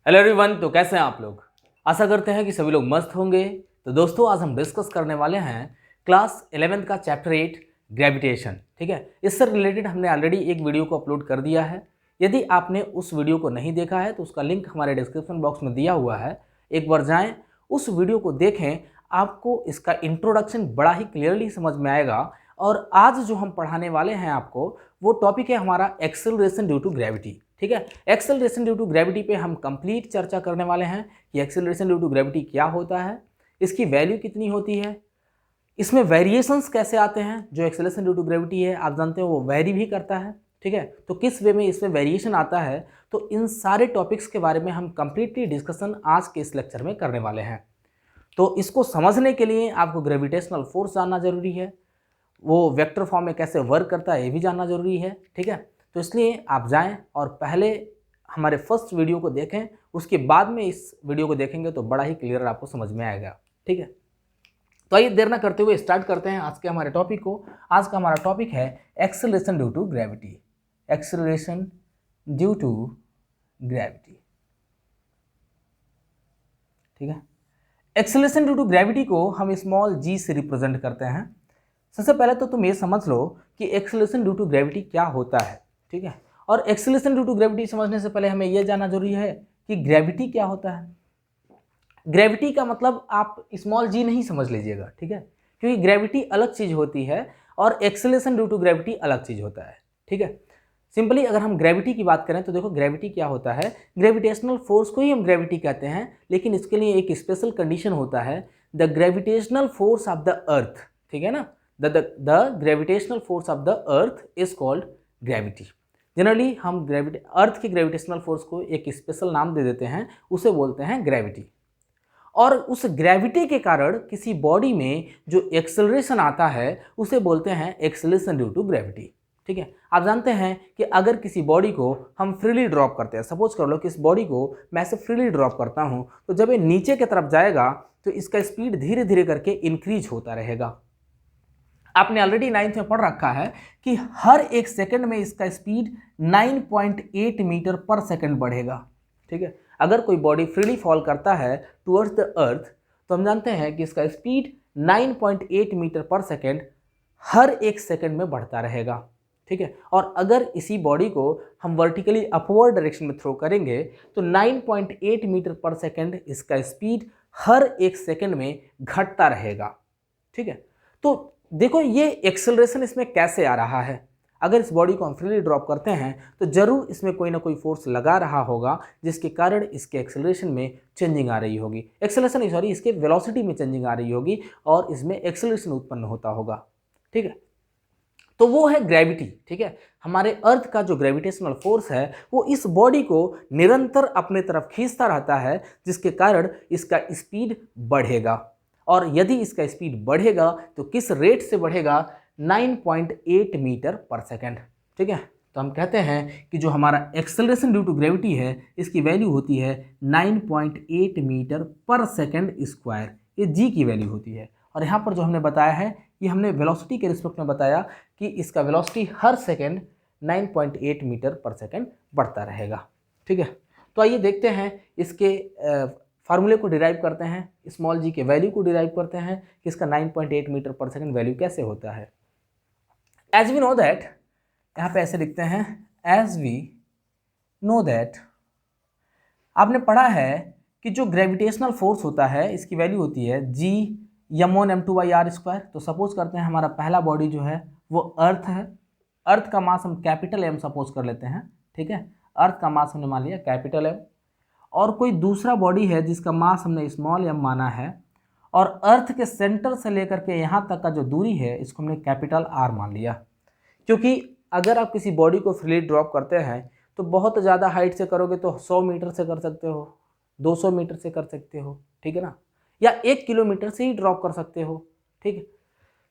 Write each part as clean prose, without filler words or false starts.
Hello everyone, तो कैसे हैं आप लोग। आशा करते हैं कि सभी लोग मस्त होंगे। तो दोस्तों, आज हम डिस्कस करने वाले हैं क्लास 11th का चैप्टर 8 ग्रेविटेशन। ठीक है, इससे रिलेटेड हमने ऑलरेडी एक वीडियो को अपलोड कर दिया है। यदि आपने उस वीडियो को नहीं देखा है तो उसका लिंक हमारे डिस्क्रिप्शन बॉक्स में दिया हुआ है, एक बार जाएं, उस वीडियो को देखें। आपको इसका इंट्रोडक्शन बड़ा ही क्लियरली समझ में आएगा। और आज जो हम पढ़ाने वाले हैं आपको, वो टॉपिक है हमारा एक्सेलरेशन ड्यू टू ग्रेविटी। ठीक है, एक्सेलरेशन ड्यू टू ग्रेविटी पे हम कंप्लीट चर्चा करने वाले हैं कि एक्सेलरेशन ड्यू टू ग्रेविटी क्या होता है, इसकी वैल्यू कितनी होती है, इसमें वेरिएशंस कैसे आते हैं। जो एक्सेलरेशन ड्यू टू ग्रेविटी है आप जानते हो वो वेरी भी करता है। ठीक है, तो किस वे में इसमें वेरिएशन आता है, तो इन सारे टॉपिक्स के बारे में हम कंप्लीटली डिस्कशन आज के इस लेक्चर में करने वाले हैं। तो इसको समझने के लिए आपको ग्रेविटेशनल फोर्स जानना जरूरी है, वो वेक्टर फॉर्म में कैसे वर्क करता है ये भी जानना जरूरी है। ठीक है, तो इसलिए आप जाएं और पहले हमारे फर्स्ट वीडियो को देखें, उसके बाद में इस वीडियो को देखेंगे तो बड़ा ही क्लियर आपको समझ में आएगा। ठीक है, तो आइए देर ना करते हुए स्टार्ट करते हैं आज के हमारे टॉपिक को। आज का हमारा टॉपिक है acceleration due to gravity. Acceleration due to gravity. ठीक है, एक्सेलरेशन ड्यू टू ग्रेविटी को हम स्मॉल जी से रिप्रेजेंट करते हैं। सबसे पहले तो तुम ये समझ लो कि एक्सेलरेशन ड्यू टू ग्रेविटी क्या होता है। ठीक है, और एक्सेलरेशन ड्यू टू ग्रेविटी समझने से पहले हमें यह जानना जरूरी है कि ग्रेविटी क्या होता है। ग्रेविटी का मतलब आप स्मॉल जी नहीं समझ लीजिएगा। ठीक है, क्योंकि ग्रेविटी अलग चीज होती है और एक्सेलरेशन ड्यू टू ग्रेविटी अलग चीज होता है। ठीक है, सिंपली अगर हम ग्रेविटी की बात करें तो देखो ग्रेविटी क्या होता है। ग्रेविटेशनल फोर्स को ही हम ग्रेविटी कहते हैं, लेकिन इसके लिए एक स्पेशल कंडीशन होता है, the gravitational force of the अर्थ। ठीक है ना, the gravitational force of the earth is called gravity. Generally हम अर्थ की ग्रेविटेशनल फोर्स को एक स्पेशल नाम दे देते हैं, उसे बोलते हैं ग्रेविटी। और उस ग्रेविटी के कारण किसी बॉडी में जो एक्सेलरेशन आता है उसे बोलते हैं एक्सेलरेशन ड्यू टू ग्रेविटी। ठीक है, आप जानते हैं कि अगर किसी बॉडी को हम फ्रीली ड्रॉप करते हैं, सपोज कर लो कि इस बॉडी को मैं ऐसे फ्रीली ड्रॉप करता हूं, तो जब ये नीचे की तरफ जाएगा तो इसका स्पीड धीरे धीरे करके इंक्रीज होता रहेगा। आपने ऑलरेडी 9th में पढ़ रखा है कि हर एक सेकंड में इसका स्पीड 9.8 मीटर पर सेकंड बढ़ेगा। ठीक है, अगर कोई बॉडी फ्रीली फॉल करता है टुवर्ड्स द अर्थ तो हम जानते हैं कि इसका स्पीड 9.8 मीटर पर सेकंड हर एक सेकंड में बढ़ता रहेगा। ठीक है, और अगर इसी बॉडी को हम वर्टिकली अपवर्ड डायरेक्शन में थ्रो करेंगे तो 9.8 मीटर पर सेकंड इसका स्पीड हर एक सेकंड में घटता रहेगा। ठीक है, तो देखो ये एक्सेलरेशन इसमें कैसे आ रहा है। अगर इस बॉडी को हम फ्रीली ड्रॉप करते हैं तो जरूर इसमें कोई ना कोई फोर्स लगा रहा होगा, जिसके कारण इसके एक्सेलरेशन में चेंजिंग आ रही होगी। इसके वेलोसिटी में चेंजिंग आ रही होगी और इसमें एक्सेलरेशन उत्पन्न होता होगा। ठीक है, तो वो है ग्रेविटी। ठीक है, हमारे अर्थ का जो ग्रेविटेशनल फोर्स है वो इस बॉडी को निरंतर अपने तरफ खींचता रहता है, जिसके कारण इसका स्पीड बढ़ेगा। और यदि इसका स्पीड बढ़ेगा तो किस रेट से बढ़ेगा, 9.8 मीटर पर सेकंड। ठीक है, तो हम कहते हैं कि जो हमारा एक्सेलरेशन ड्यू टू ग्रेविटी है इसकी वैल्यू होती है 9.8 मीटर पर सेकंड स्क्वायर। ये जी की वैल्यू होती है। और यहाँ पर जो हमने बताया है ये हमने वेलोसिटी के रिस्पेक्ट में बताया कि इसका वेलोसिटी हर सेकंड 9.8 मीटर पर सेकंड बढ़ता रहेगा। ठीक है, तो आइए देखते हैं इसके फार्मूले को डिराइव करते हैं, स्मॉल जी के वैल्यू को डिराइव करते हैं कि इसका 9.8 मीटर पर सेकंड वैल्यू कैसे होता है। एज वी नो दैट, यहाँ पे ऐसे लिखते हैं, एज वी नो दैट, आपने पढ़ा है कि जो ग्रेविटेशनल फोर्स होता है इसकी वैल्यू होती है जी m1m2/r²। तो सपोज करते हैं हमारा पहला बॉडी जो है वो अर्थ है। अर्थ का मास हम कैपिटल एम सपोज कर लेते हैं। ठीक है, अर्थ का मास हमने मान लिया कैपिटल एम, और कोई दूसरा बॉडी है जिसका मास हमने स्मॉल एम माना है, और अर्थ के सेंटर से लेकर के यहाँ तक का जो दूरी है इसको हमने कैपिटल आर मान लिया। क्योंकि अगर आप किसी बॉडी को फ्रीली ड्रॉप करते हैं तो बहुत ज़्यादा हाइट से करोगे तो 100 मीटर से कर सकते हो, 200 मीटर से कर सकते हो। ठीक है ना, या 1 किलोमीटर से ही ड्रॉप कर सकते हो। ठीक है,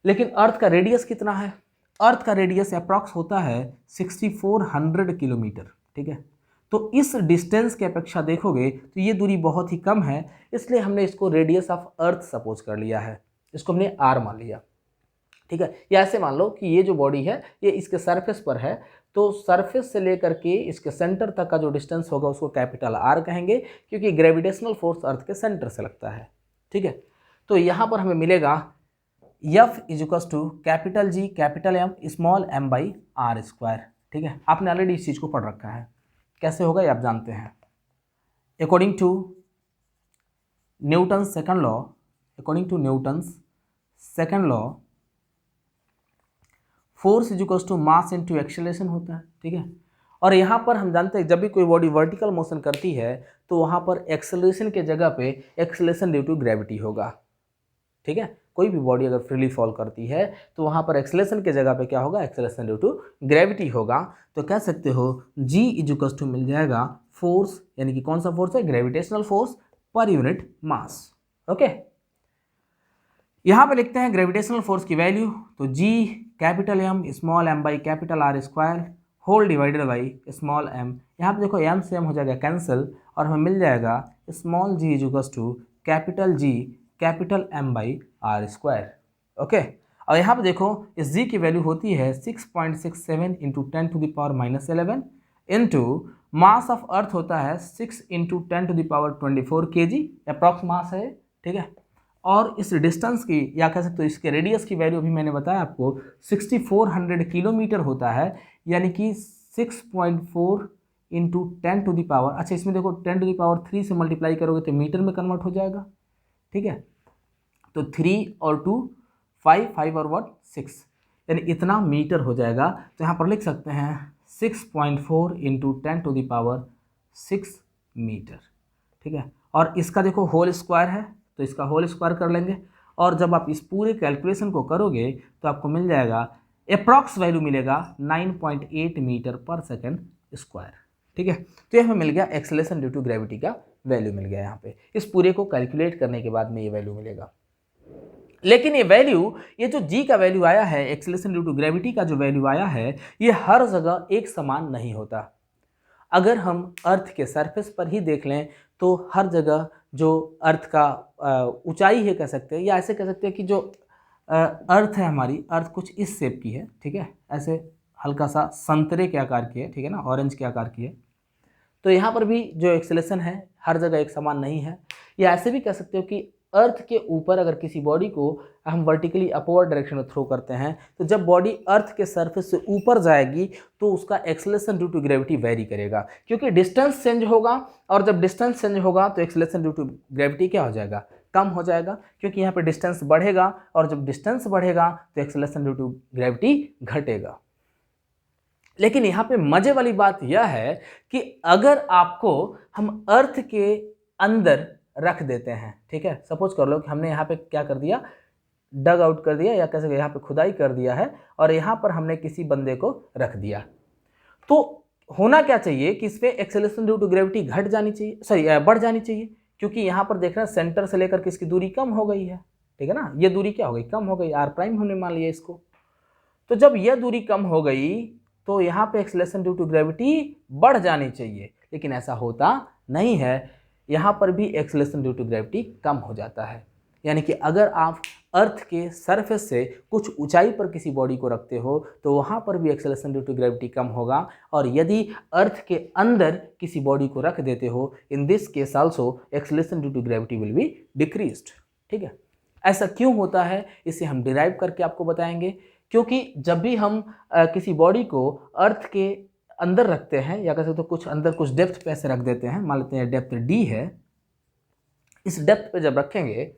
लेकिन अर्थ का रेडियस कितना है, अर्थ का रेडियस अप्रॉक्स होता है 6400 किलोमीटर। ठीक है, तो इस डिस्टेंस की अपेक्षा देखोगे तो ये दूरी बहुत ही कम है, इसलिए हमने इसको रेडियस ऑफ अर्थ सपोज कर लिया है, इसको हमने आर मान लिया। ठीक है, या ऐसे मान लो कि ये जो बॉडी है ये इसके सरफेस पर है, तो सरफेस से लेकर के इसके सेंटर तक का जो डिस्टेंस होगा उसको कैपिटल आर कहेंगे, क्योंकि ग्रेविटेशनल फोर्स अर्थ के सेंटर से लगता है। ठीक है, तो यहाँ पर हमें मिलेगा F equals to capital G capital M small m by R square. ठीक है, आपने ऑलरेडी इस चीज़ को पढ़ रखा है, कैसे होगा ये आप जानते हैं। According to Newton's second law, according to Newton's second law, force equals to mass into acceleration होता है। ठीक है, और यहाँ पर हम जानते हैं जब भी कोई बॉडी वर्टिकल मोशन करती है तो वहाँ पर एक्सेलरेशन के जगह पे एक्सेलरेशन ड्यू टू ग्रेविटी होगा। ठीक है, कोई भी बॉडी अगर फ्रीली फॉल करती है तो वहाँ पर एक्सेलरेशन के जगह पे क्या होगा, एक्सेलरेशन ड्यू टू ग्रेविटी होगा। तो कह सकते हो G इजिकल्स टू मिल जाएगा फोर्स, यानी कि कौन सा फोर्स है, gravitational force per unit mass. Okay, यहाँ पे लिखते हैं ग्रेविटेशनल फोर्स की वैल्यू, तो G capital M small m by capital R square whole divided by small m। यहाँ पे देखो m से m हो जाएगा कैंसिल और हमें मिल जाएगा small g equals to capital G capital m by R square. Okay, और यहाँ पे देखो इस g की वैल्यू होती है 6.67 into 10 to the power minus 11 into mass of earth होता है 6 into 10 to the power 24 kg approx mass है। ठीक है, और इस डिस्टेंस की या कह सकते हो इसके रेडियस की वैल्यू अभी मैंने बताया आपको 6400 किलोमीटर होता है, यानी कि 6.4 इंटू 10 टू द पावर, अच्छा इसमें देखो 10 टू द पावर 3 से मल्टीप्लाई करोगे तो मीटर में कन्वर्ट हो जाएगा। ठीक है, तो 3 और 2 5 और 1 6, यानी इतना मीटर हो जाएगा। तो यहाँ पर लिख सकते हैं 6.4 into 10 to the power 6 metre. ठीक है, और इसका देखो होल स्क्वायर है तो इसका होल स्क्वायर कर लेंगे, और जब आप इस पूरे कैलकुलेशन को करोगे तो आपको मिल जाएगा अप्रॉक्स वैल्यू मिलेगा 9.8 मीटर पर सेकंड स्क्वायर। ठीक है, तो ये हमें मिल गया एक्सेलरेशन ड्यू टू ग्रेविटी का वैल्यू मिल गया यहाँ पे। इस पूरे को कैलकुलेट करने के बाद में ये वैल्यू मिलेगा। लेकिन ये वैल्यू, ये जो G का वैल्यू आया है, एक्सेलरेशन ड्यू टू ग्रेविटी का जो वैल्यू आया है, ये हर जगह एक समान नहीं होता। अगर हम अर्थ के सरफेस पर ही देख लें तो हर जगह जो अर्थ का ऊंचाई है कह सकते हैं, या ऐसे कह सकते हैं कि जो अर्थ है हमारी, अर्थ कुछ इस शेप की है। ठीक है, ऐसे हल्का सा संतरे के आकार की है, ठीक है ना, ऑरेंज के आकार की है। तो यहाँ पर भी जो एक्सेलरेशन है हर जगह एक समान नहीं है। या ऐसे भी कह सकते हो कि अर्थ के ऊपर अगर किसी बॉडी को हम वर्टिकली अपवर्ड डायरेक्शन में थ्रो करते हैं तो जब बॉडी अर्थ के सरफेस से ऊपर जाएगी तो उसका acceleration due to gravity vary करेगा, क्योंकि डिस्टेंस चेंज होगा, और जब डिस्टेंस चेंज होगा तो एक्सेलरेशन ड्यू टू ग्रेविटी क्या हो जाएगा, कम हो जाएगा, क्योंकि यहाँ पे डिस्टेंस बढ़ेगा, और जब डिस्टेंस बढ़ेगा तो एक्सेलरेशन ड्यू टू ग्रेविटी घटेगा। लेकिन यहाँ पे मजे वाली बात यह है कि अगर आपको हम अर्थ के अंदर रख देते हैं, ठीक है, सपोज कर लो कि हमने यहाँ पे क्या कर दिया, डग आउट कर दिया, या कैसे यहाँ पे खुदाई कर दिया है, और यहाँ पर हमने किसी बंदे को रख दिया, तो होना क्या चाहिए कि इस पे एक्सेलरेशन ड्यू टू ग्रेविटी घट जानी चाहिए, सॉरी बढ़ जानी चाहिए, क्योंकि यहाँ पर देख रहे हैं सेंटर से लेकर के इसकी दूरी कम हो गई है। ठीक है ना, ये दूरी क्या हो गई, कम हो गई, आर प्राइम हमने मान लिया इसको। तो जब यह दूरी कम हो गई तो यहाँ पे एक्सेलरेशन ड्यू टू ग्रेविटी बढ़ जानी चाहिए, लेकिन ऐसा होता नहीं है, यहाँ पर भी एक्सेलरेशन ड्यू टू ग्रेविटी कम हो जाता है। यानी कि अगर आप अर्थ के सरफेस से कुछ ऊंचाई पर किसी बॉडी को रखते हो तो वहाँ पर भी एक्सेलरेशन ड्यू टू ग्रेविटी कम होगा, और यदि अर्थ के अंदर किसी बॉडी को रख देते हो, in this case also acceleration due to gravity will be decreased. ठीक है, ऐसा क्यों होता है इसे हम डिराइव करके आपको बताएंगे, क्योंकि जब भी हम किसी बॉडी को अर्थ के अंदर रखते हैं, या कह सकते हो कुछ अंदर कुछ डेप्थ पे ऐसे रख देते हैं, मान लेते हैं डेप्थ D है, इस डेप्थ पे जब रखेंगे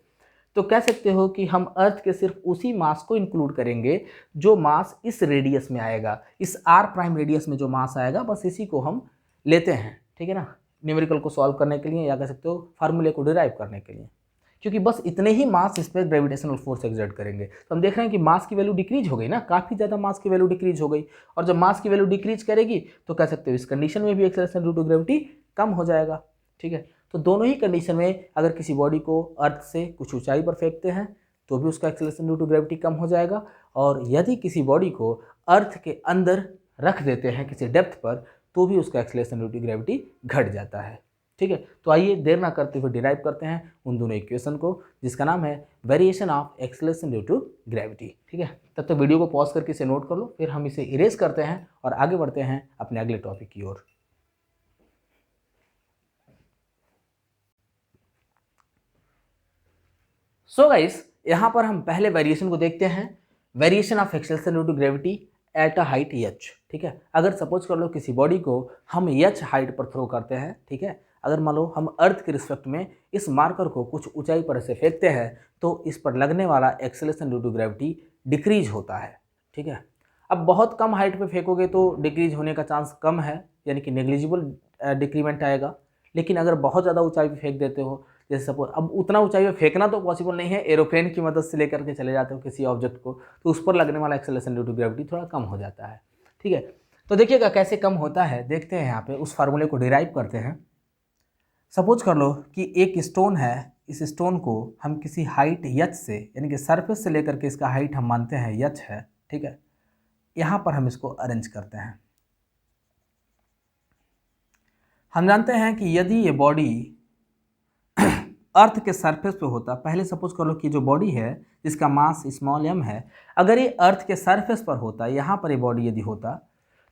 तो कह सकते हो कि हम अर्थ के सिर्फ उसी मास को इंक्लूड करेंगे जो मास इस रेडियस में आएगा, इस r प्राइम रेडियस में जो मास आएगा, बस इसी को हम लेते हैं। ठीक है ना, न्यूमेरिकल को सॉल्व करने के लिए, या कह सकते हो फार्मूले को डिराइव करने के लिए, क्योंकि बस इतने ही मास इस पर ग्रेविटेशनल फोर्स एक्सर्ट करेंगे। तो हम देख रहे हैं कि मास की वैल्यू डिक्रीज हो गई ना, काफ़ी ज़्यादा मास की वैल्यू डिक्रीज हो गई, और जब मास की वैल्यू डिक्रीज करेगी तो कह सकते हो इस कंडीशन में भी एक्सेलरेशन ड्यू टू ग्रेविटी कम हो जाएगा। ठीक है, तो दोनों ही कंडीशन में अगर किसी बॉडी को अर्थ से कुछ ऊंचाई पर फेंकते हैं तो भी उसका एक्सेलरेशन ड्यू टू ग्रेविटी कम हो जाएगा, और यदि किसी बॉडी को अर्थ के अंदर रख देते हैं किसी डेप्थ पर तो भी उसका एक्सेलरेशन ड्यू टू ग्रेविटी घट जाता है। ठीक है। तो आइए देर ना करते हुए डिराइव करते हैं उन दोनों इक्वेशन को, जिसका नाम है variation of acceleration due to gravity. ठीक है, तब तक वीडियो को पॉज करके इसे नोट कर लो, फिर हम इसे इरेज करते हैं और आगे बढ़ते हैं अपने अगले टॉपिक की ओर। सो गाइस, यहाँ पर हम पहले वेरिएशन को देखते हैं, variation of acceleration due to gravity at a height h। ठीक है, अगर सपोज कर लो किसी बॉडी को हम h हाइट पर थ्रो करते हैं, ठीक है, अगर मान लो हम अर्थ के रिस्पेक्ट में इस मार्कर को कुछ ऊंचाई पर ऐसे फेंकते हैं तो इस पर लगने वाला acceleration due to gravity decrease होता है। ठीक है, अब बहुत कम हाइट पे फेंकोगे तो डिक्रीज होने का चांस कम है, यानी कि नेग्लिजिबल डिक्रीमेंट आएगा। लेकिन अगर बहुत ज़्यादा ऊंचाई पे फेंक देते हो, जैसे सपोज अब उतना ऊंचाई पे फेंकना तो पॉसिबल नहीं है, एरोप्लेन की मदद से लेकर के चले जाते हो किसी ऑब्जेक्ट को, तो उस पर लगने वाला एक्सेलरेशन ड्यू टू ग्रेविटी थोड़ा कम हो जाता है। ठीक है, तो देखिएगा कैसे कम होता है, देखते हैं यहाँ पे उस फार्मूले को डिराइव करते हैं। सपोज कर लो कि एक स्टोन है, इस स्टोन को हम किसी हाइट h से, यानी कि सरफेस से लेकर के इसका हाइट हम मानते हैं h है। ठीक है, यहाँ पर हम इसको अरेंज करते हैं। हम जानते हैं कि यदि ये बॉडी अर्थ के सरफेस पे होता, पहले सपोज कर लो कि जो बॉडी है जिसका मास स्मॉल m है, अगर ये अर्थ के सरफेस पर होता, यहाँ पर ये बॉडी यदि होता,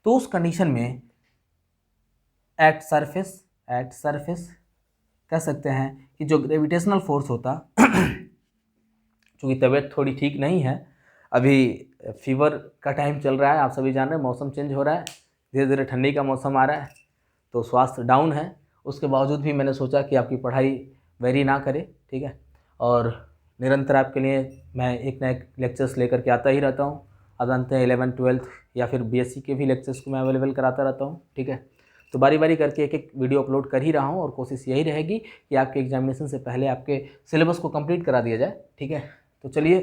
तो उस कंडीशन में एट सरफेस कह सकते हैं कि जो ग्रेविटेशनल फोर्स होता, चूँकि तबीयत थोड़ी ठीक नहीं है, अभी फीवर का टाइम चल रहा है, आप सभी जान रहे हैं, मौसम चेंज हो रहा है, धीरे धीरे ठंडी का मौसम आ रहा है, तो स्वास्थ्य डाउन है। उसके बावजूद भी मैंने सोचा कि आपकी पढ़ाई वेरी ना करे, ठीक है, और निरंतर आपके लिए मैं एक ना एक लेक्चर्स लेकर के आता ही रहता हूँ। आप जानते हैं 11th 12th या फिर BSc के भी लेक्चर्स को मैं अवेलेबल कराता रहता हूँ। ठीक है, तो बारी बारी करके एक एक वीडियो अपलोड कर ही रहा हूँ और कोशिश यही रहेगी कि आपके एग्जामिनेशन से पहले आपके सिलेबस को कंप्लीट करा दिया जाए। ठीक है, तो चलिए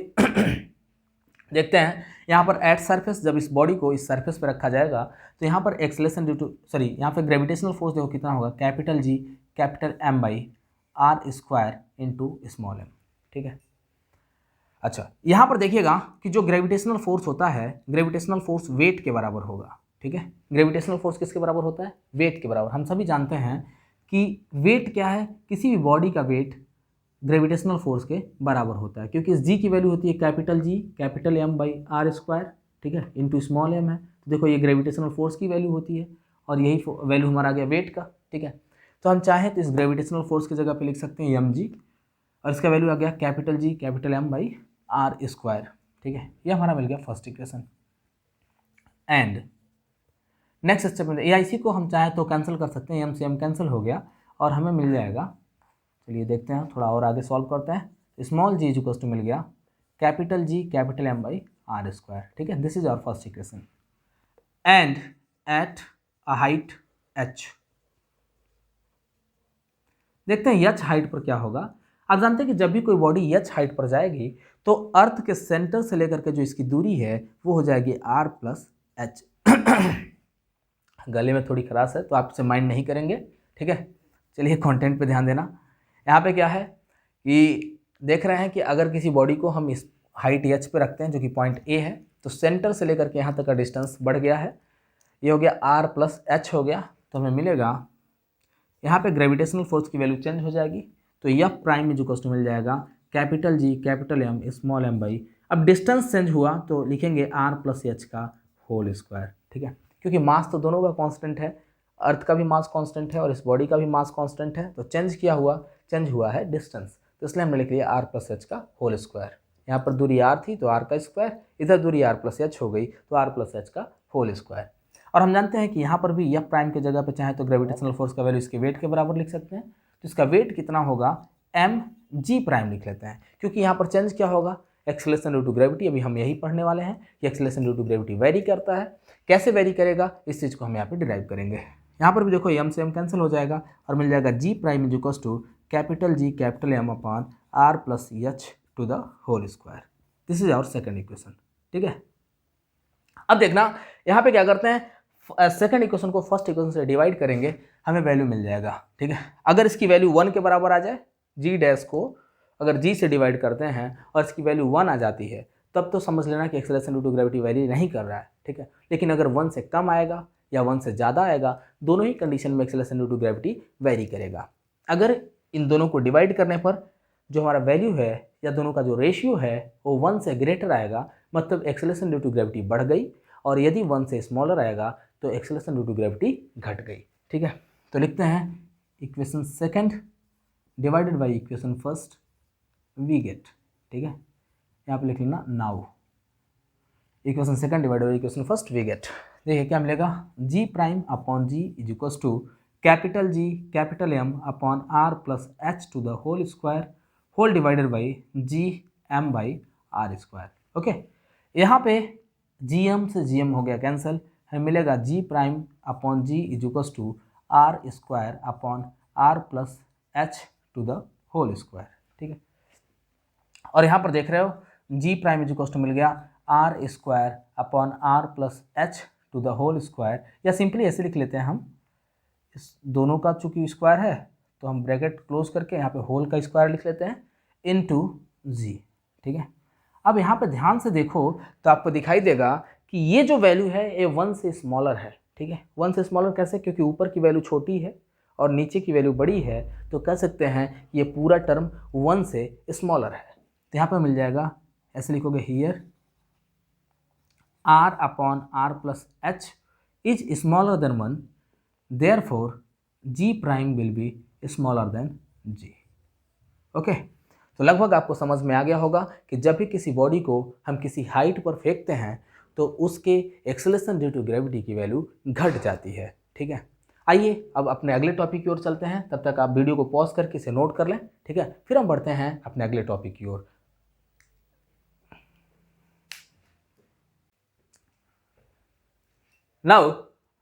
देखते हैं यहाँ पर एट सरफेस, जब इस बॉडी को इस सरफेस पर रखा जाएगा तो यहाँ पर एक्सेलरेशन ड्यू टू यहाँ पर ग्रेविटेशनल फोर्स देखो कितना होगा, capital G capital M by R square into small m। ठीक है, अच्छा यहाँ पर देखिएगा कि जो ग्रेविटेशनल फोर्स होता है, ग्रेविटेशनल फोर्स वेट के बराबर होगा। ठीक है, ग्रेविटेशनल फोर्स किसके बराबर होता है, वेट के बराबर। हम सभी जानते हैं कि वेट क्या है, किसी भी बॉडी का वेट ग्रेविटेशनल फोर्स के बराबर होता है, क्योंकि इस जी की वैल्यू होती है capital G capital M by R square, ठीक है, इंटू स्मॉल m है। तो देखो ये ग्रेविटेशनल फोर्स की वैल्यू होती है और यही वैल्यू हमारा आ गया वेट का। ठीक है, तो हम चाहें तो इस ग्रेविटेशनल फोर्स की जगह पे लिख सकते हैं mg और इसका वैल्यू आ गया capital G capital M by R square. ठीक है, ये हमारा मिल गया first equation. And next step में AIC को हम चाहें तो कैंसिल कर सकते हैं, m से m कैंसिल हो गया और हमें मिल जाएगा, चलिए देखते हैं, थोड़ा और आगे सॉल्व करते हैं। स्मॉल g इक्वल्स टू मिल गया capital G capital M by R square. ठीक है, this is our first equation. And at a height h, देखते हैं h हाइट पर क्या होगा। आप जानते हैं कि जब भी कोई बॉडी h हाइट पर जाएगी तो अर्थ के सेंटर से लेकर के जो इसकी दूरी है वो हो जाएगी r प्लस h। गले में थोड़ी खराश है तो आप इसे माइंड नहीं करेंगे। ठीक है, चलिए कंटेंट पे ध्यान देना। यहाँ पे क्या है कि देख रहे हैं कि अगर किसी बॉडी को हम इस हाइट h पे रखते हैं जो कि पॉइंट A है, तो सेंटर से लेकर के यहाँ तक का डिस्टेंस बढ़ गया है, ये हो गया r प्लस h हो गया। तो हमें मिलेगा यहाँ पे ग्रेविटेशनल फोर्स की वैल्यू चेंज हो जाएगी, तो F प्राइम में जो कॉस्ट मिल जाएगा capital G capital M small m by, अब डिस्टेंस चेंज हुआ तो लिखेंगे r प्लस h का होल स्क्वायर। ठीक है, क्योंकि मास तो दोनों का कांस्टेंट है, अर्थ का भी मास कांस्टेंट है और इस बॉडी का भी मास कांस्टेंट है, तो चेंज हुआ है डिस्टेंस, तो इसलिए हमने लिख लिया r प्लस h का होल स्क्वायर। यहाँ पर दूरी r थी तो r का स्क्वायर, इधर दूरी r प्लस h हो गई तो r प्लस h का होल स्क्वायर। और हम जानते हैं कि यहाँ पर भी F प्राइम की जगह पे चाहे तो ग्रेविटेशनल फोर्स का वैल्यू इसके वेट के बराबर लिख सकते हैं, तो इसका वेट कितना होगा mg प्राइम लिख लेते हैं, क्योंकि यहाँ पर चेंज क्या होगा, एक्सेलरेशन ड्यू टू ग्रेविटी। अभी हम यही पढ़ने वाले हैं कि acceleration due to gravity vary करता है, कैसे वेरी करेगा इस चीज़ को हम यहाँ पे डिराइव करेंगे। यहाँ पर भी देखो m से m कैंसिल हो जाएगा और मिल जाएगा g prime is equals to capital G capital M upon r plus h to the whole square. This is our second equation. ठीक है, अब देखना यहाँ पे क्या करते हैं, सेकंड इक्वेशन को फर्स्ट इक्वेशन से डिवाइड करेंगे, हमें वैल्यू मिल जाएगा। ठीक है, अगर इसकी वैल्यू 1 के बराबर आ जाए, g डैश को अगर g से डिवाइड करते हैं और इसकी वैल्यू 1 आ जाती है, तब तो समझ लेना कि acceleration due to gravity vary नहीं कर रहा है। ठीक है, लेकिन अगर 1 से कम आएगा या 1 से ज़्यादा आएगा, दोनों ही कंडीशन में acceleration due to gravity vary करेगा। अगर इन दोनों को डिवाइड करने पर जो हमारा वैल्यू है या दोनों का जो रेशियो है वो 1 से ग्रेटर आएगा, मतलब एक्सेलरेशन ड्यू टू ग्रेविटी बढ़ गई, और यदि 1 से स्मॉलर आएगा तो एक्सेलरेशन ड्यू टू ग्रेविटी घट गई। ठीक है, तो लिखते हैं equation second divided by equation first we get. ठीक है, यहाँ पे लिख लेना now equation second divided by equation first we get. देखिए क्या मिलेगा, G prime upon G is equals to capital G capital M upon R plus H to the whole square whole divided by G M by R square. Okay, यहाँ पे G M से G M हो गया cancel, हमें मिलेगा G prime upon G is equals to R square upon R plus H to the whole square. ठीक है, और यहाँ पर देख रहे हो G prime is equals to मिल गया R square upon R plus H to the whole square, या सिंपली ऐसे लिख लेते हैं हम, इस दोनों का चूंकि स्क्वायर है तो हम ब्रैकेट क्लोज करके यहाँ पे होल का स्क्वायर लिख लेते हैं इनटू जी। ठीक है, अब यहाँ पे ध्यान से देखो तो आपको दिखाई देगा कि ये जो वैल्यू है ये 1 से स्मॉलर है। ठीक है, 1 से स्मॉलर कैसे, क्योंकि ऊपर की वैल्यू छोटी है और नीचे की वैल्यू बड़ी है, तो कह सकते हैं ये पूरा टर्म 1 से स्मॉलर है। तो यहाँ पर मिल जाएगा, ऐसे लिखोगे here R upon R plus H is smaller than 1, therefore G prime will be smaller than G. Okay, तो लगभग आपको समझ में आ गया होगा कि जब भी किसी बॉडी को हम किसी हाइट पर फेंकते हैं तो उसके एक्सेलरेशन ड्यू टू ग्रेविटी की वैल्यू घट जाती है। ठीक है, आइए अब अपने अगले टॉपिक की ओर चलते हैं, तब तक आप वीडियो को पॉज करके इसे नोट कर लें। ठीक है, फिर हम बढ़ते हैं अपने अगले टॉपिक की ओर। नाउ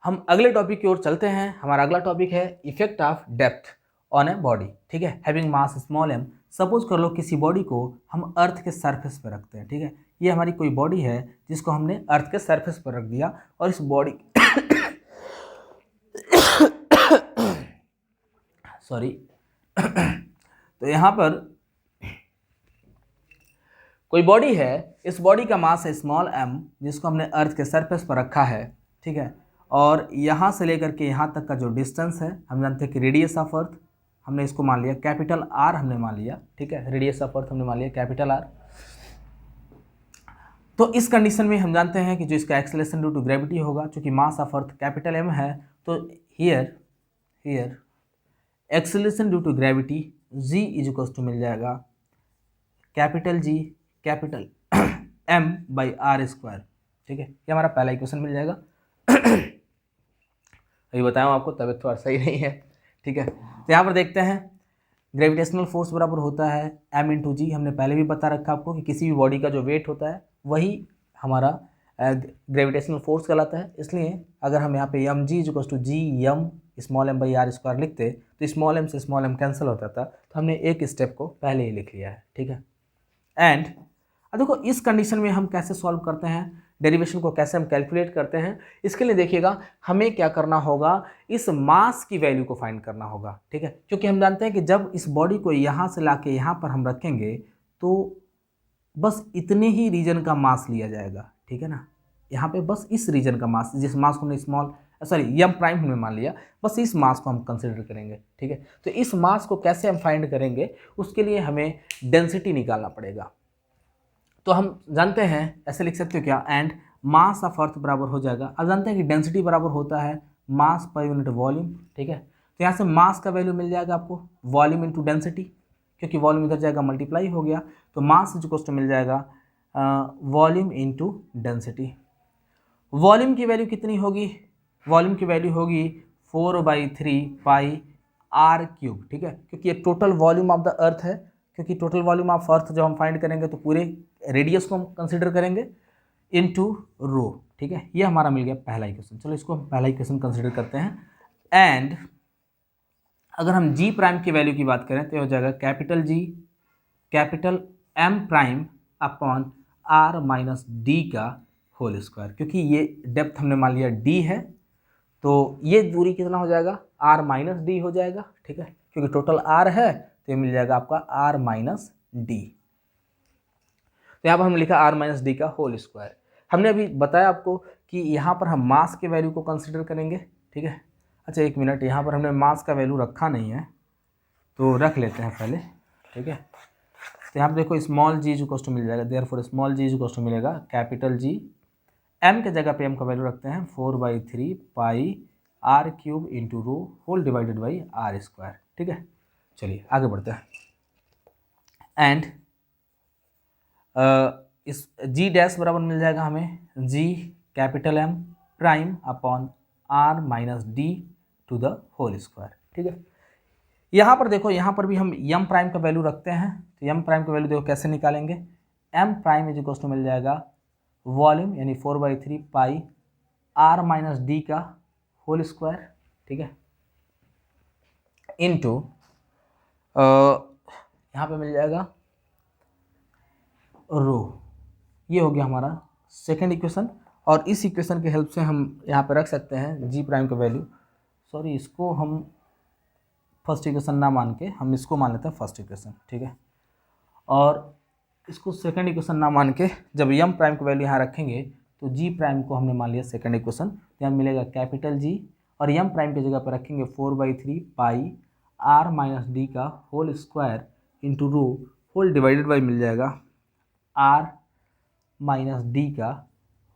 हम अगले टॉपिक की ओर चलते हैं। हमारा अगला टॉपिक है effect of depth on a body. ठीक है, having mass small M. Suppose कर लो किसी बॉडी को हम अर्थ के सरफेस पर रखते हैं। ठीक है, ये हमारी कोई बॉडी है जिसको हमने अर्थ के सरफेस पर रख दिया, और इस बॉडी सॉरी तो यहाँ पर कोई बॉडी है, इस बॉडी का मास है स्मॉल एम जिसको हमने अर्थ के सरफेस पर रखा है। ठीक है, और यहाँ से लेकर के यहाँ तक का जो डिस्टेंस है हम जानते हैं कि रेडियस ऑफ अर्थ, हमने इसको मान लिया कैपिटल आर हमने मान लिया। ठीक है, रेडियस ऑफ अर्थ हमने मान लिया कैपिटल आर। तो इस कंडीशन में हम जानते हैं कि जो इसका एक्सेलरेशन ड्यू टू ग्रेविटी होगा, चूंकि mass of earth capital M है, तो here acceleration due to gravity G is equals to मिल जाएगा capital G capital M by R square. ठीक है, ये हमारा पहला इक्वेशन मिल जाएगा। अभी बताया हूँ आपको, तबीयत थोड़ा सही नहीं है। ठीक है, तो यहाँ पर देखते हैं ग्रेविटेशनल फोर्स बराबर होता है एम इंटू जी। हमने पहले भी बता रखा आपको कि किसी भी बॉडी का जो वेट होता है वही हमारा ग्रेविटेशनल फोर्स कहलाता है। इसलिए अगर हम यहाँ पे M G equals to G M small M by R square लिखते तो स्मॉल एम से स्मॉल एम कैंसिल होता था, तो हमने एक स्टेप को पहले ही लिख लिया है। ठीक है, एंड अब देखो इस कंडीशन में हम कैसे सॉल्व करते हैं, डेरिवेशन को कैसे हम कैलकुलेट करते हैं। इसके लिए देखिएगा हमें क्या करना होगा, इस मास की वैल्यू को फाइंड करना होगा। ठीक है, क्योंकि हम जानते हैं कि जब इस बॉडी को यहाँ से लाके यहाँ पर हम रखेंगे तो बस इतने ही रीजन का मास लिया जाएगा। ठीक है ना, यहाँ पे बस इस रीजन का मास, जिस मास को हमने एम प्राइम हमने मान लिया, बस इस मास को हम कंसिडर करेंगे। ठीक है, तो इस मास को कैसे हम फाइंड करेंगे, उसके लिए हमें डेंसिटी निकालना पड़ेगा। तो हम जानते हैं, ऐसे लिख सकते हो क्या, एंड मास ऑफ अर्थ बराबर हो जाएगा, अब जानते हैं कि डेंसिटी बराबर होता है मास पर यूनिट वॉल्यूम। ठीक है, तो यहाँ से मास का वैल्यू मिल जाएगा आपको वॉल्यूम इंटू डेंसिटी, क्योंकि वॉल्यूम इधर जाएगा मल्टीप्लाई हो गया, तो मास इज इक्वल्स टू मिल जाएगा वॉल्यूम इंटू डेंसिटी। वॉल्यूम की वैल्यू कितनी होगी, वॉल्यूम की वैल्यू होगी 4/3 पाई आर क्यूब। ठीक है, क्योंकि ये टोटल वॉल्यूम ऑफ द अर्थ है, क्योंकि टोटल वॉल्यूम ऑफ अर्थ जब हम फाइंड करेंगे तो पूरे रेडियस को हम कंसिडर करेंगे इनटू रो। ठीक है, ये हमारा मिल गया पहला इक्वेशन। चलो इसको हम पहला इक्वेशन कंसिडर करते हैं। एंड अगर हम जी प्राइम की वैल्यू की बात करें तो हो जाएगा capital G capital M prime upon R minus D का होल स्क्वायर। क्योंकि ये डेप्थ हमने मान लिया डी है, तो ये दूरी कितना हो जाएगा, आर माइनस डी हो जाएगा। ठीक है, क्योंकि टोटल आर है तो ये मिल जाएगा आपका r माइनस डी। तो यहाँ पर हमने लिखा r माइनस डी का होल स्क्वायर। हमने अभी बताया आपको कि यहाँ पर हम मास के वैल्यू को कंसिडर करेंगे, ठीक है। अच्छा एक मिनट, यहाँ पर हमने मास का वैल्यू रखा नहीं है तो रख लेते हैं पहले, ठीक है। तो यहाँ पर देखो small G is equal to मिल जाएगा, therefore small G is equal to मिलेगा कैपिटल जी, एम के जगह पे एम का वैल्यू रखते हैं 4/3 pi R cube into rho whole divided by R square, ठीक है। चलिए आगे बढ़ते हैं। एंड इस जी डैश बराबर मिल जाएगा हमें G capital M prime upon R minus D to the whole square, ठीक है। यहाँ पर देखो, यहाँ पर भी हम एम प्राइम का वैल्यू रखते हैं, तो एम प्राइम का वैल्यू देखो कैसे निकालेंगे, M prime is equal to मिल जाएगा वॉल्यूम यानी 4/3 पाई आर माइनस डी का होल स्क्वायर, ठीक है, इनटू यहाँ पे मिल जाएगा रो। ये हो गया हमारा सेकेंड इक्वेशन, और इस इक्वेशन के हेल्प से हम यहाँ पे रख सकते हैं जी प्राइम का वैल्यू, सॉरी इसको हम फर्स्ट इक्वेशन ना मान के हम इसको मान लेते हैं फर्स्ट इक्वेशन, ठीक है। और इसको सेकंड इक्वेशन ना मान के जब एम प्राइम का वैल्यू यहाँ रखेंगे तो जी प्राइम को हमने मान लिया सेकंड इक्वेशन, तो यहाँ मिलेगा कैपिटल जी, और एम प्राइम की जगह पर रखेंगे 4/3 पाई आर माइनस डी का whole square into rho whole divided by मिल जाएगा आर माइनस डी का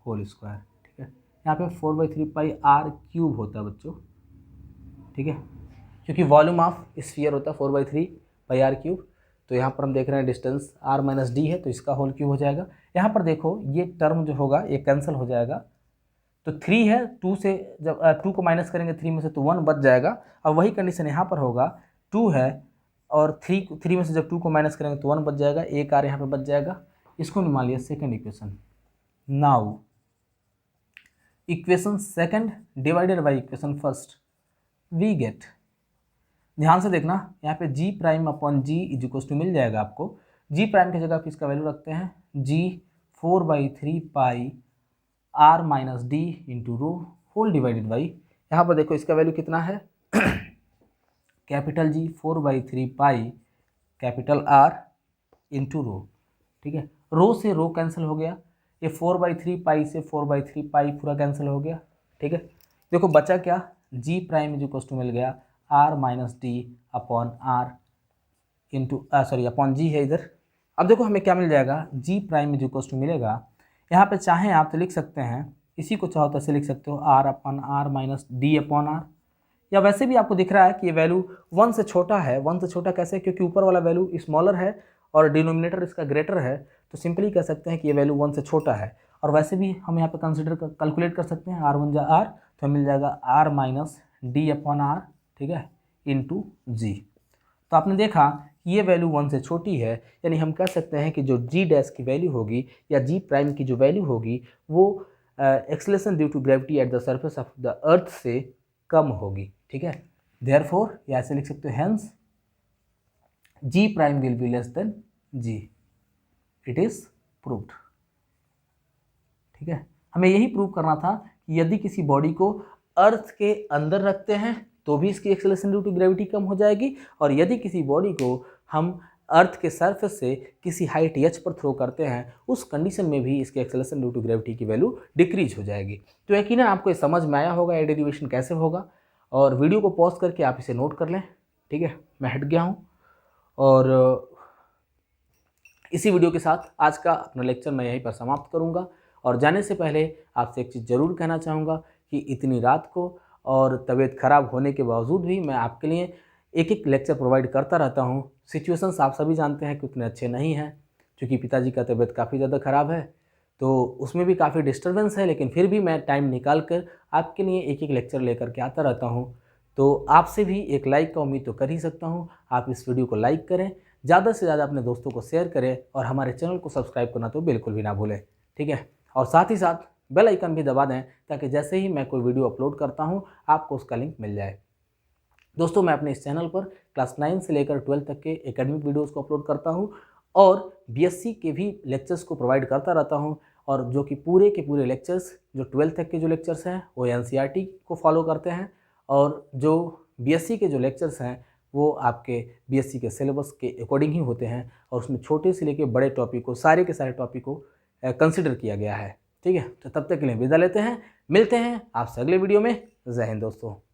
होल स्क्वायर, ठीक है। यहाँ पे 4/3 पाई आर क्यूब होता है बच्चों, ठीक है, क्योंकि वॉल्यूम ऑफ स्फीयर होता है 4/3 पाई आर क्यूब। तो यहाँ पर हम देख रहे हैं डिस्टेंस आर माइनस डी है तो इसका होल क्यूब हो जाएगा। यहाँ पर देखो ये टर्म जो होगा ये कैंसिल हो जाएगा, तो 3 है, 2 से जब 2 को माइनस करेंगे 3 में से तो 1 बच जाएगा, और वही कंडीशन यहाँ पर होगा, 2 है और 3 में से जब 2 को माइनस करेंगे तो 1 बच जाएगा, एक आर यहाँ पर बच जाएगा। इसको नहीं मान लिया second equation. Now equation second divided by equation first, we get, ध्यान से देखना यहाँ पे G prime upon G is equal to मिल जाएगा आपको, जी प्राइम की जगह पे इसका वैल्यू रखते हैं G 4/3 pi R minus D into rho whole divided by, यहाँ पर देखो इसका वैल्यू कितना है capital G 4/3 pi capital R into rho, ठीक है। रो से रो कैंसिल हो गया, ये 4/3 पाई से 4/3 पाई पूरा कैंसिल हो गया, ठीक है। देखो बचा क्या, G prime is equal to मिल गया R minus D upon R into sorry upon G है इधर। अब देखो हमें क्या मिल जाएगा, G prime is equal to मिलेगा, यहाँ पे चाहें आप तो लिख सकते हैं, इसी को चाहो तो ऐसे लिख सकते हो R upon R minus D upon R, या वैसे भी आपको दिख रहा है कि ये वैल्यू 1 से छोटा है। 1 से छोटा कैसे, क्योंकि ऊपर वाला वैल्यू स्मॉलर है और डिनोमिनेटर इसका ग्रेटर है, तो सिंपली कह सकते हैं कि ये वैल्यू 1 से छोटा है। और वैसे भी हम यहाँ पे कंसिडर कैलकुलेट कर सकते हैं, आर 1 जा आर, तो मिल जाएगा R minus D upon R, ठीक है, इंटू जी। तो आपने देखा कि ये वैल्यू 1 से छोटी है, यानी हम कह सकते हैं कि जो जी डैश की वैल्यू होगी या जी प्राइम की जो वैल्यू होगी वो acceleration due to gravity at the surface of the earth से कम होगी, ठीक है। देयरफॉर या ऐसे लिख सकते हो hence G prime will be less than G, it is proved, ठीक है। हमें यही प्रूव करना था कि यदि किसी बॉडी को अर्थ के अंदर रखते हैं तो भी इसकी एक्सेलरेशन ड्यू टू ग्रेविटी कम हो जाएगी, और यदि किसी बॉडी को हम अर्थ के सरफेस से किसी हाइट एच पर थ्रो करते हैं उस कंडीशन में भी इसके एक्सेलरेशन ड्यू टू ग्रेविटी की वैल्यू डिक्रीज हो जाएगी। तो यकीनन आपको ये समझ में आया होगा ये डेरिवेशन कैसे होगा, और वीडियो को पॉज करके आप इसे नोट कर लें, ठीक है। मैं हट गया हूँ, और इसी वीडियो के साथ आज का अपना लेक्चर मैं यहीं पर समाप्त करूँगा। और जाने से पहले आपसे एक चीज़ ज़रूर कहना चाहूँगा कि इतनी रात को और तबीयत ख़राब होने के बावजूद भी मैं आपके लिए एक एक लेक्चर प्रोवाइड करता रहता हूँ। सिचुएशंस आप सभी जानते हैं कि उतने अच्छे नहीं हैं, क्योंकि पिताजी का तबीयत काफ़ी ज़्यादा ख़राब है, तो उसमें भी काफ़ी डिस्टर्बेंस है, लेकिन फिर भी मैं टाइम निकाल कर आपके लिए एक एक लेक्चर लेकर के आता रहता हूँ। तो आपसे भी एक लाइक का उम्मीद तो कर ही सकता हूँ। आप इस वीडियो को लाइक करें, ज़्यादा से ज़्यादा अपने दोस्तों को शेयर करें, और हमारे चैनल को सब्सक्राइब करना तो बिल्कुल भी ना भूलें, ठीक है। और साथ ही साथ बेल आइकन भी दबा दें ताकि जैसे ही मैं कोई वीडियो अपलोड करता हूं आपको उसका लिंक मिल जाए। दोस्तों मैं अपने इस चैनल पर क्लास 9 से लेकर 12 तक के एकेडमिक वीडियोस को अपलोड करता हूं, और बीएससी के भी लेक्चर्स को प्रोवाइड करता रहता हूं, और जो कि पूरे के पूरे लेक्चर्स जो 12 तक के जो लेक्चर्स हैं वो एनसीईआरटी को फॉलो करते हैं, और जो बीएससी के जो लेक्चर्स हैं वो आपके बीएससी के सिलेबस के अकॉर्डिंग ही होते हैं, और उसमें छोटे से लेकर बड़े टॉपिक को सारे के सारे टॉपिक को कंसिडर किया गया है, ठीक है, तो तब तक के लिए विदा लेते हैं, मिलते हैं आपसे अगले वीडियो में। जय हिंद दोस्तों।